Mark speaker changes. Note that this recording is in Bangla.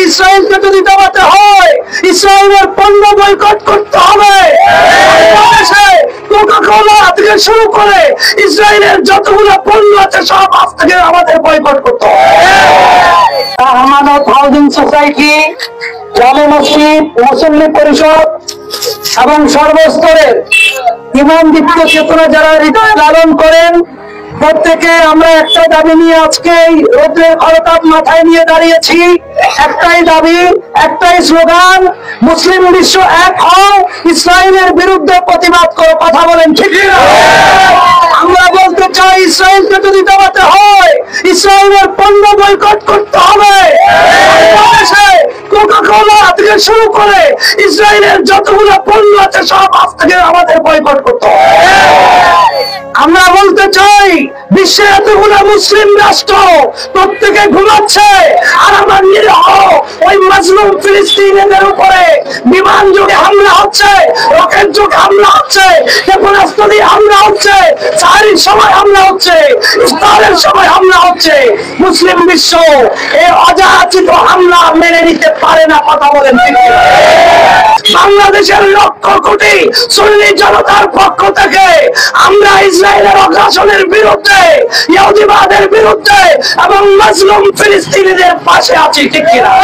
Speaker 1: ইসরায়েলকে যদি দমাতে হয় ইসরায়েলের পণ্য বয়কট করতে হবে। কোকা-কোলা থেকে শুরু করে ইসরায়েলের যতগুলো পণ্য আছে সব আজ থেকে আমাদের বয়কট করতে হবে। আমানত হাউজিং সোসাইটি, জামে মসজিদ, মুসল্লি পরিষদ এবং সর্বস্তরের ইমানদীপ্ত চেতনা যারা হৃদয় লালন করেন, প্রত্যেকে আমরা একটা দাবি নিয়ে আজকে এই রোদ্রের খরতাপ মাথায় নিয়ে দাঁড়িয়েছি। একটাই দাবি, একটাই স্লোগান, মুসলিম বিশ্ব এক হও, ইসরায়েলের বিরুদ্ধে প্রতিবাদ করো। কথা বলেন ঠিক না? আমরা বলতে চাই ইসরায়েলকে যদি দমাতে হয় ইসরায়েলের পণ্য বয়কট করতে হবে। কোকা-কোলা থেকে শুরু করে ইসরায়েলের যতগুলো পণ্য আছে সব আজ থেকে আমাদের বয়কট করতে হবে। আমরা বলতে চাই বিশ্বের এতগুলো মুসলিম রাষ্ট্র প্রত্যেকে ঘুমাচ্ছে, আর আমার নিরীহ ওই মাজলুম ফিলিস্তিনিদের উপরে বিমান যোগে হামলা হচ্ছে, রকেট যোগে হামলা হচ্ছে, ক্ষেপণাস্ত্র দিয়ে হামলা হচ্ছে, সাহারির সময় হামলা হচ্ছে, ইফতারের সময় হামলা হচ্ছে। মুসলিম বিশ্ব এই অযাচিত হামলা মেনে নিতে পারে না। কথা বলেন ঠিক না? বাংলাদেশের লক্ষ কোটি সুন্নি জনতার পক্ষ থেকে আমরা ইসরায়েলের আগ্রাসনের বিরুদ্ধে, ইহুদিবাদের বিরুদ্ধে এবং মাজলুম ফিলিস্তিনিদের পাশে আছি। ঠিক কিনা?